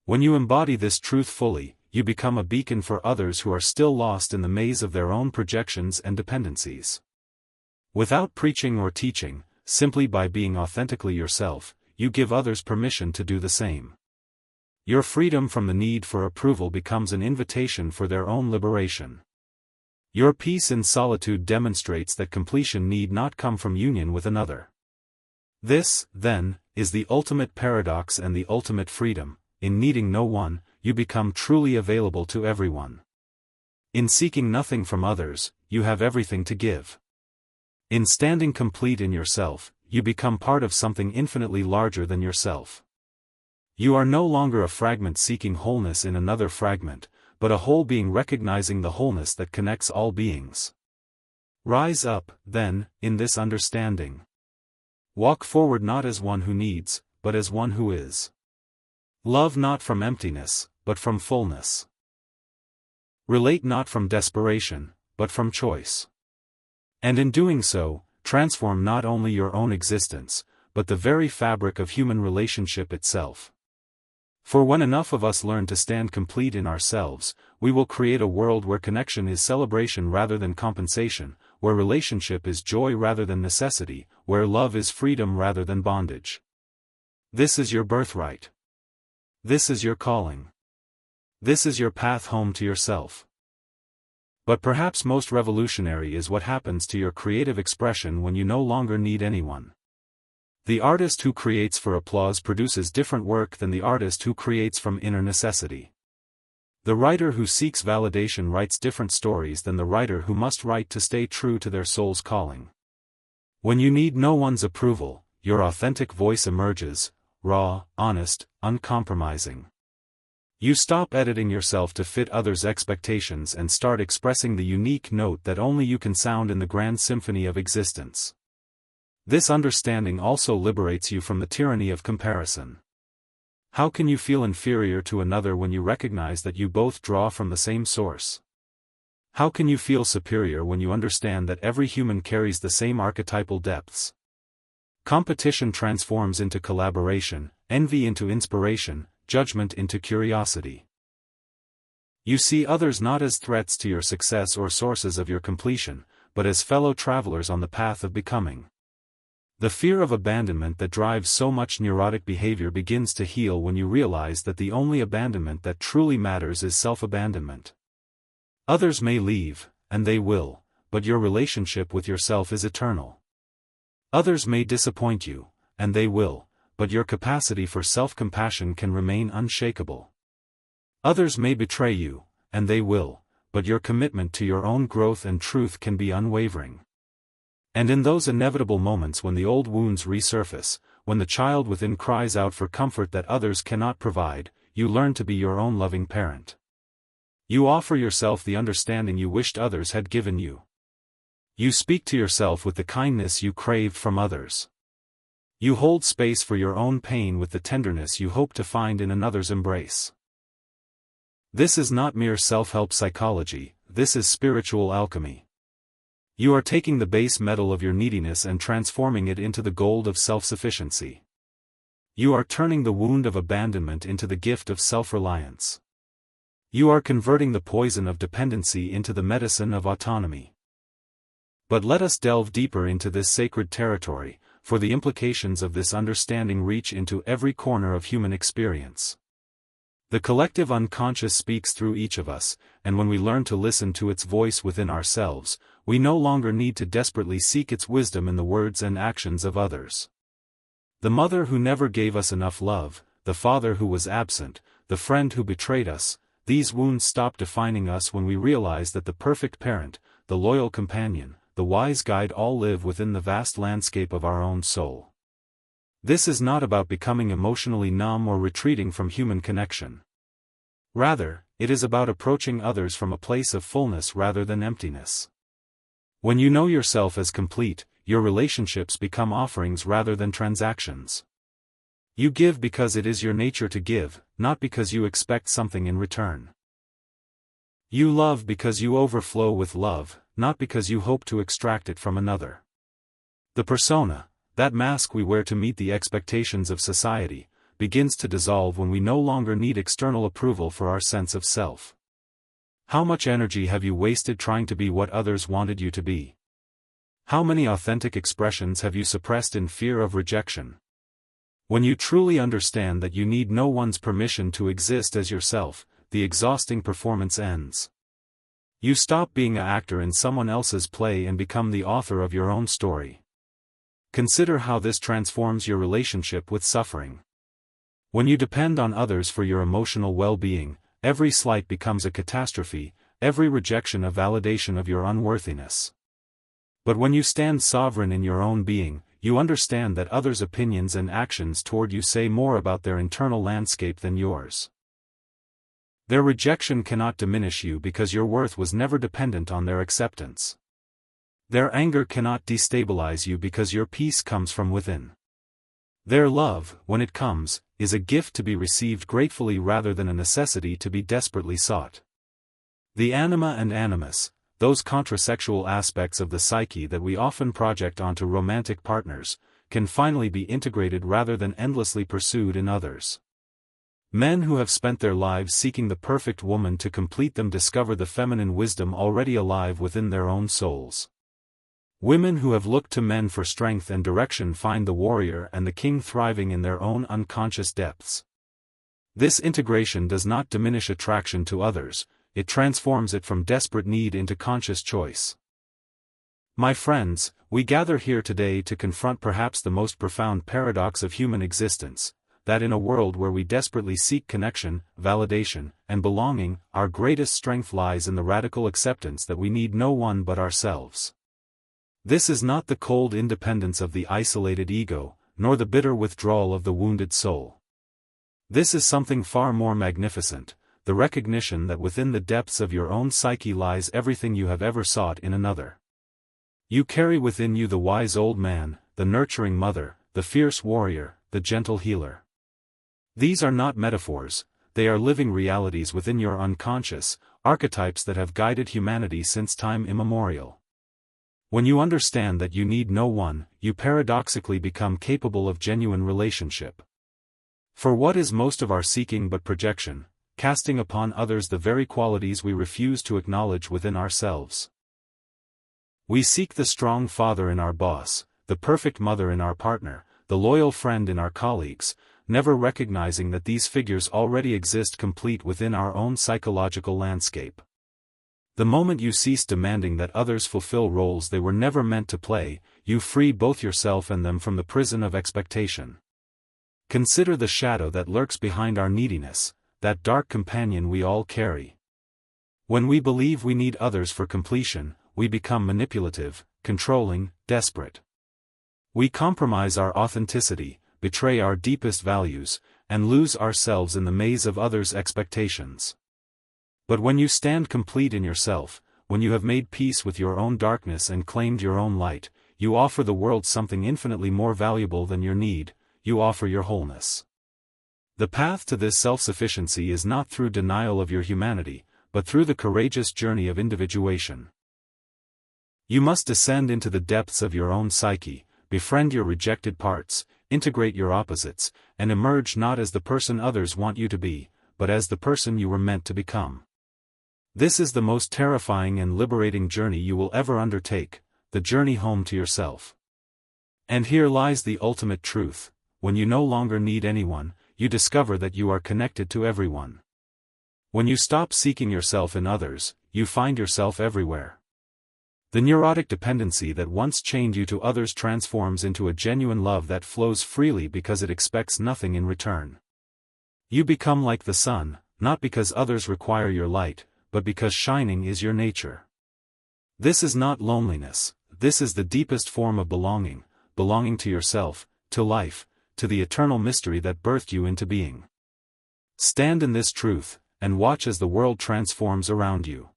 When you embody this truth fully, you become a beacon for others who are still lost in the maze of their own projections and dependencies. Without preaching or teaching, simply by being authentically yourself, you give others permission to do the same. Your freedom from the need for approval becomes an invitation for their own liberation. Your peace in solitude demonstrates that completion need not come from union with another. This, then, is the ultimate paradox and the ultimate freedom. In needing no one, you become truly available to everyone. In seeking nothing from others, you have everything to give. In standing complete in yourself, you become part of something infinitely larger than yourself. You are no longer a fragment seeking wholeness in another fragment, but a whole being recognizing the wholeness that connects all beings. Rise up, then, in this understanding. Walk forward not as one who needs, but as one who is. Love not from emptiness, but from fullness. Relate not from desperation, but from choice. And in doing so, transform not only your own existence, but the very fabric of human relationship itself. For when enough of us learn to stand complete in ourselves, we will create a world where connection is celebration rather than compensation, where relationship is joy rather than necessity, where love is freedom rather than bondage. This is your birthright. This is your calling. This is your path home to yourself. But perhaps most revolutionary is what happens to your creative expression when you no longer need anyone. The artist who creates for applause produces different work than the artist who creates from inner necessity. The writer who seeks validation writes different stories than the writer who must write to stay true to their soul's calling. When you need no one's approval, your authentic voice emerges, raw, honest, uncompromising. You stop editing yourself to fit others' expectations and start expressing the unique note that only you can sound in the grand symphony of existence. This understanding also liberates you from the tyranny of comparison. How can you feel inferior to another when you recognize that you both draw from the same source? How can you feel superior when you understand that every human carries the same archetypal depths? Competition transforms into collaboration, envy into inspiration, judgment into curiosity. You see others not as threats to your success or sources of your completion, but as fellow travelers on the path of becoming. The fear of abandonment that drives so much neurotic behavior begins to heal when you realize that the only abandonment that truly matters is self-abandonment. Others may leave, and they will, but your relationship with yourself is eternal. Others may disappoint you, and they will, but your capacity for self-compassion can remain unshakable. Others may betray you, and they will, but your commitment to your own growth and truth can be unwavering. And in those inevitable moments when the old wounds resurface, when the child within cries out for comfort that others cannot provide, you learn to be your own loving parent. You offer yourself the understanding you wished others had given you. You speak to yourself with the kindness you craved from others. You hold space for your own pain with the tenderness you hope to find in another's embrace. This is not mere self-help psychology, this is spiritual alchemy. You are taking the base metal of your neediness and transforming it into the gold of self-sufficiency. You are turning the wound of abandonment into the gift of self-reliance. You are converting the poison of dependency into the medicine of autonomy. But let us delve deeper into this sacred territory, for the implications of this understanding reach into every corner of human experience. The collective unconscious speaks through each of us, and when we learn to listen to its voice within ourselves, we no longer need to desperately seek its wisdom in the words and actions of others. The mother who never gave us enough love, the father who was absent, the friend who betrayed us, these wounds stop defining us when we realize that the perfect parent, the loyal companion, the wise guide all live within the vast landscape of our own soul. This is not about becoming emotionally numb or retreating from human connection. Rather, it is about approaching others from a place of fullness rather than emptiness. When you know yourself as complete, your relationships become offerings rather than transactions. You give because it is your nature to give, not because you expect something in return. You love because you overflow with love, not because you hope to extract it from another. The persona, that mask we wear to meet the expectations of society, begins to dissolve when we no longer need external approval for our sense of self. How much energy have you wasted trying to be what others wanted you to be? How many authentic expressions have you suppressed in fear of rejection? When you truly understand that you need no one's permission to exist as yourself, the exhausting performance ends. You stop being an actor in someone else's play and become the author of your own story. Consider how this transforms your relationship with suffering. When you depend on others for your emotional well-being, every slight becomes a catastrophe, every rejection a validation of your unworthiness. But when you stand sovereign in your own being, you understand that others' opinions and actions toward you say more about their internal landscape than yours. Their rejection cannot diminish you because your worth was never dependent on their acceptance. Their anger cannot destabilize you because your peace comes from within. Their love, when it comes, is a gift to be received gratefully rather than a necessity to be desperately sought. The anima and animus, those contrasexual aspects of the psyche that we often project onto romantic partners, can finally be integrated rather than endlessly pursued in others. Men who have spent their lives seeking the perfect woman to complete them discover the feminine wisdom already alive within their own souls. Women who have looked to men for strength and direction find the warrior and the king thriving in their own unconscious depths. This integration does not diminish attraction to others, it transforms it from desperate need into conscious choice. My friends, we gather here today to confront perhaps the most profound paradox of human existence, that in a world where we desperately seek connection, validation, and belonging, our greatest strength lies in the radical acceptance that we need no one but ourselves. This is not the cold independence of the isolated ego, nor the bitter withdrawal of the wounded soul. This is something far more magnificent, the recognition that within the depths of your own psyche lies everything you have ever sought in another. You carry within you the wise old man, the nurturing mother, the fierce warrior, the gentle healer. These are not metaphors, they are living realities within your unconscious, archetypes that have guided humanity since time immemorial. When you understand that you need no one, you paradoxically become capable of genuine relationship. For what is most of our seeking but projection, casting upon others the very qualities we refuse to acknowledge within ourselves? We seek the strong father in our boss, the perfect mother in our partner, the loyal friend in our colleagues, never recognizing that these figures already exist complete within our own psychological landscape. The moment you cease demanding that others fulfill roles they were never meant to play, you free both yourself and them from the prison of expectation. Consider the shadow that lurks behind our neediness, that dark companion we all carry. When we believe we need others for completion, we become manipulative, controlling, desperate. We compromise our authenticity, betray our deepest values, and lose ourselves in the maze of others' expectations. But when you stand complete in yourself, when you have made peace with your own darkness and claimed your own light, you offer the world something infinitely more valuable than your need, you offer your wholeness. The path to this self-sufficiency is not through denial of your humanity, but through the courageous journey of individuation. You must descend into the depths of your own psyche, befriend your rejected parts, integrate your opposites, and emerge not as the person others want you to be, but as the person you were meant to become. This is the most terrifying and liberating journey you will ever undertake, the journey home to yourself. And here lies the ultimate truth: when you no longer need anyone, you discover that you are connected to everyone. When you stop seeking yourself in others, you find yourself everywhere. The neurotic dependency that once chained you to others transforms into a genuine love that flows freely because it expects nothing in return. You become like the sun, not because others require your light, but because shining is your nature. This is not loneliness, this is the deepest form of belonging, belonging to yourself, to life, to the eternal mystery that birthed you into being. Stand in this truth, and watch as the world transforms around you.